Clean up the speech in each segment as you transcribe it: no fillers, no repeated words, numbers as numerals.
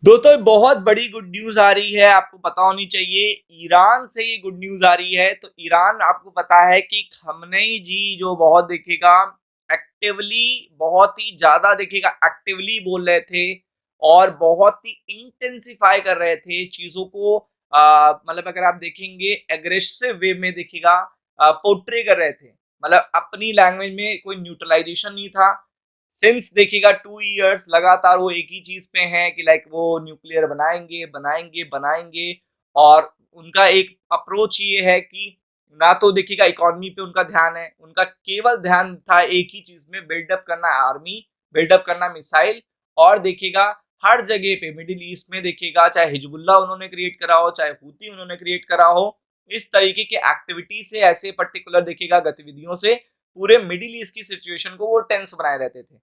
दोस्तों बहुत बड़ी गुड न्यूज आ रही है, आपको पता होनी चाहिए। ईरान से ये गुड न्यूज आ रही है। तो ईरान, आपको पता है कि खमनेई जी जो बहुत देखिएगा एक्टिवली, बहुत ही ज्यादा देखिएगा एक्टिवली बोल रहे थे और बहुत ही इंटेंसिफाई कर रहे थे चीजों को। मतलब अगर आप देखेंगे एग्रेसिव वे में देखिएगा पोर्ट्रे कर रहे थे। मतलब अपनी लैंग्वेज में कोई न्यूट्रलाइजेशन नहीं था। सिंस देखिएगा 2 इयर्स लगातार वो एक ही चीज पे हैं कि लाइक वो न्यूक्लियर बनाएंगे बनाएंगे बनाएंगे। और उनका एक अप्रोच ये है कि ना तो देखिएगा इकोनॉमी पे उनका ध्यान है, उनका केवल ध्यान था एक ही चीज में, बिल्डअप करना आर्मी, बिल्डअप करना मिसाइल। और देखिएगा हर जगह पे मिडिल ईस्ट में देखिएगा, चाहे हिजबुल्ला उन्होंने क्रिएट करा हो, चाहे हूती उन्होंने क्रिएट करा हो, इस तरीके के एक्टिविटी से, ऐसे पर्टिकुलर देखिएगा गतिविधियों से पूरे मिडिल ईस्ट की सिचुएशन को वो टेंस बनाए रहते थे।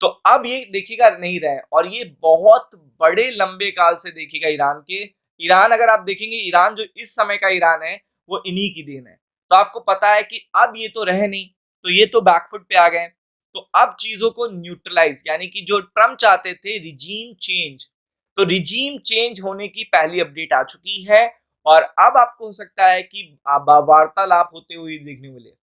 तो अब ये देखिएगा नहीं रहे और ये बहुत बड़े लंबे काल से देखिएगा ईरान अगर आप देखेंगे, ईरान जो इस समय का ईरान है वो इन्हीं की देन है। तो आपको पता है कि अब ये तो रहे नहीं, तो ये तो बैकफुट पे आ गए। तो अब चीजों को न्यूट्रलाइज, यानी कि जो ट्रम्प चाहते थे रिजीम चेंज, तो रिजीम चेंज होने की पहली अपडेट आ चुकी है। और अब आपको हो सकता है कि वार्तालाप होते हुए देखने मिले।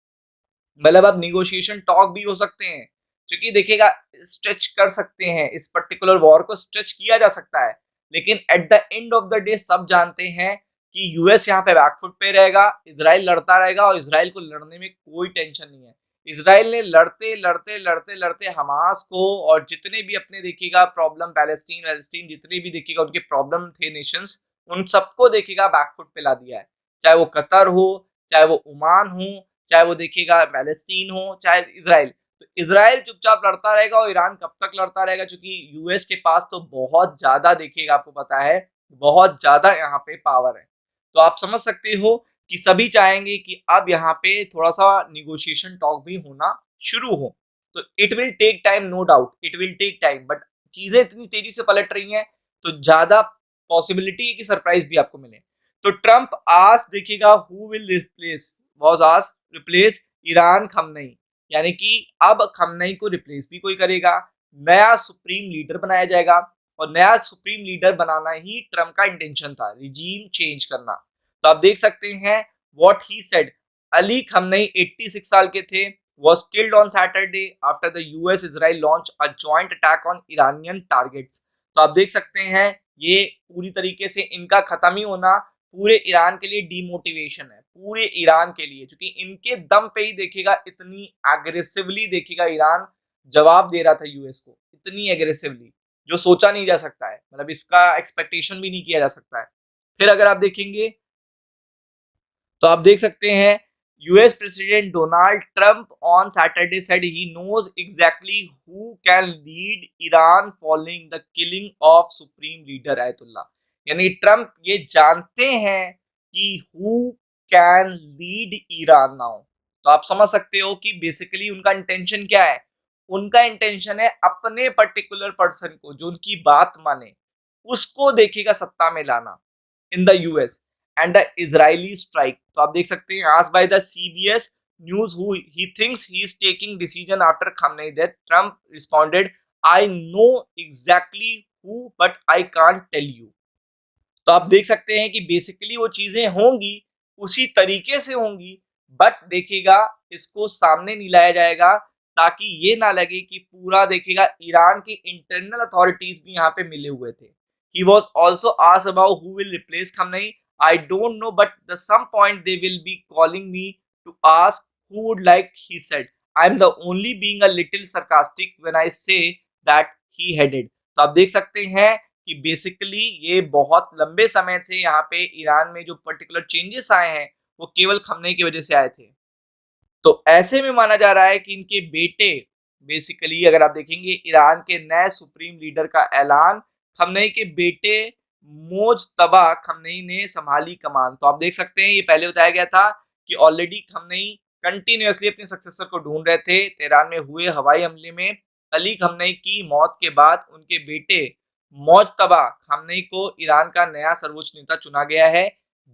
मतलब अब निगोशिएशन टॉक भी हो सकते हैं, क्योंकि देखिएगा स्ट्रेच कर सकते हैं, इस पर्टिकुलर वॉर को स्ट्रेच किया जा सकता है। लेकिन at the end of the day सब जानते हैं कि यूएस यहाँ पे बैकफुट पे रहेगा, इसराइल लड़ता रहेगा और इसराइल को लड़ने में कोई टेंशन नहीं है। इसराइल ने लड़ते लड़ते लड़ते लड़ते हमास को और जितने भी अपने देखिएगा प्रॉब्लम, पैलेस्टीन वैलेस्टीन जितने भी देखिएगा उनके प्रॉब्लम थे नेशंस, उन सबको देखिएगा बैकफुट पे ला दिया है। चाहे वो कतर हो, चाहे वो ओमान हो, चाहे वो देखिएगा पैलेस्टीन हो, चाहे इसराइल। तो इसराइल चुपचाप लड़ता रहेगा और ईरान कब तक लड़ता रहेगा, क्योंकि यूएस के पास तो बहुत ज्यादा देखिएगा, आपको पता है बहुत ज्यादा यहाँ पे पावर है। तो आप समझ सकते हो कि सभी चाहेंगे कि अब यहाँ पे थोड़ा सा निगोशिएशन टॉक भी होना शुरू हो। तो it will take time, no doubt it will take time, but चीजें इतनी तेजी से पलट रही हैं तो ज्यादा पॉसिबिलिटी है कि सरप्राइज भी आपको मिले। तो ट्रंप आज देखिएगा हु विल रिप्लेस, वाज आज रिप्लेस ईरान खमनई, यानी कि अब खमनई को रिप्लेस भी कोई करेगा, नया सुप्रीम लीडर बनाया जाएगा। और नया सुप्रीम लीडर बनाना ही ट्रम्प का इंटेंशन था, रिजीम चेंज करना। तो आप देख सकते हैं व्हाट ही सेड। अली खमनई 86 साल के थे, was killed on Saturday after the US Israel launched a joint attack on Iranian targets। तो आप देख सकते हैं ये पूरी तरीके से इनका खत्म ही होना पूरे ईरान के लिए डीमोटिवेशन है, पूरे ईरान के लिए, क्योंकि इनके दम पे ही देखिएगा इतनी एग्रेसिवली देखिएगा ईरान जवाब दे रहा था यूएस को, इतनी एग्रेसिवली जो सोचा नहीं जा सकता है, मतलब इसका एक्सपेक्टेशन भी नहीं किया जा सकता है। फिर अगर आप देखेंगे तो आप देख सकते हैं US president Donald Trump on Saturday said he knows exactly who can lead Iran following the killing of supreme leader Ayatollah. यानी ट्रंप ये जानते हैं कि who can lead Iran now. तो आप समझ सकते हो कि बेसिकली उनका इंटेंशन क्या है। उनका इंटेंशन है अपने पर्टिकुलर पर्सन को जो उनकी बात माने उसको देखिएगा सत्ता में लाना in the US and the Israeli strike. तो आप देख सकते हैं आज by the CBS News who he thinks he is taking decision after Khamenei death, Trump responded I know exactly who but I can't tell you. तो आप देख सकते हैं कि बेसिकली वो चीजें होंगी उसी तरीके से होंगी, बट देखिएगा इसको सामने नहीं लाया जाएगा ताकि ये ना लगे कि पूरा देखिएगा ईरान की इंटरनल अथॉरिटीज भी यहाँ पे मिले हुए थे। He was also asked about who will replace Khamenei, I don't know but the some point they will be calling me to ask who would like, he said I am the only being a little sarcastic when I say that he headed. तो आप देख सकते हैं कि basically ये बहुत लंबे समय से यहाँ पे ईरान में जो पर्टिकुलर चेंजेस आए हैं वो केवल खमनई की वजह से आए थे। तो ऐसे में माना जा रहा है कि इनके बेटे, बेसिकली अगर आप देखेंगे ईरान के नए सुप्रीम लीडर का ऐलान खमनई के बेटे मोजतबा खमनई ने संभाली कमान। तो आप देख सकते हैं ये पहले बताया गया था कि ऑलरेडी खमनई कंटिन्यूअसली अपने सक्सेसर को ढूंढ रहे थे। तेहरान में हुए हवाई हमले में अली खमनई की मौत के बाद उनके बेटे मोजतबा खमनई को ईरान का नया सर्वोच्च नेता चुना गया है।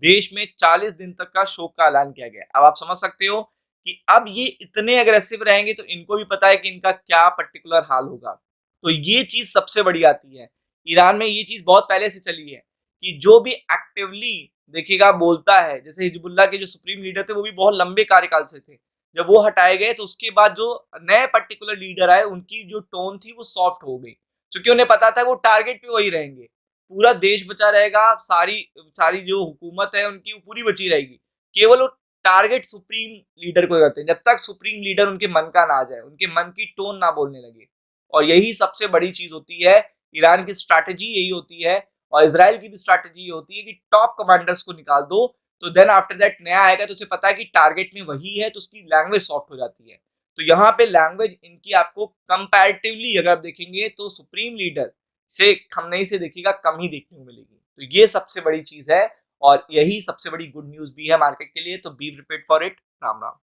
देश में 40 दिन तक का शोक का ऐलान किया गया। अब आप समझ सकते हो कि अब ये इतने अग्रेसिव रहेंगे तो इनको भी पता है कि इनका क्या पर्टिकुलर हाल होगा। तो ये चीज सबसे बड़ी आती है। ईरान में ये चीज बहुत पहले से चली है कि जो भी एक्टिवली देखिएगा बोलता है, जैसे हिजबुल्लाह के जो सुप्रीम लीडर थे वो भी बहुत लंबे कार्यकाल से थे, जब वो हटाए गए तो उसके बाद जो नए पर्टिकुलर लीडर आए उनकी जो टोन थी वो सॉफ्ट हो गई, क्योंकि उन्हें पता था वो टारगेट पे वही रहेंगे, पूरा देश बचा रहेगा, सारी सारी जो हुकूमत है उनकी वो पूरी बची रहेगी, केवल वो टारगेट सुप्रीम लीडर को करते हैं, जब तक सुप्रीम लीडर उनके मन का ना आ जाए, उनके मन की टोन ना बोलने लगे। और यही सबसे बड़ी चीज होती है, ईरान की स्ट्रैटेजी यही होती है, और इसराइल की भी स्ट्रैटेजी ये होती है कि टॉप कमांडर्स को निकाल दो, तो देन आफ्टर दैट नया आएगा तो उसे पता है कि टारगेट में वही है, तो उसकी लैंग्वेज सॉफ्ट हो जाती है। तो यहाँ पे लैंग्वेज इनकी आपको कंपैरेटिवली अगर आप देखेंगे तो सुप्रीम लीडर से खमनेई से देखिएगा कम ही देखने को मिलेगी। तो ये सबसे बड़ी चीज है और यही सबसे बड़ी गुड न्यूज भी है मार्केट के लिए। तो be prepared for it. Ram Ram.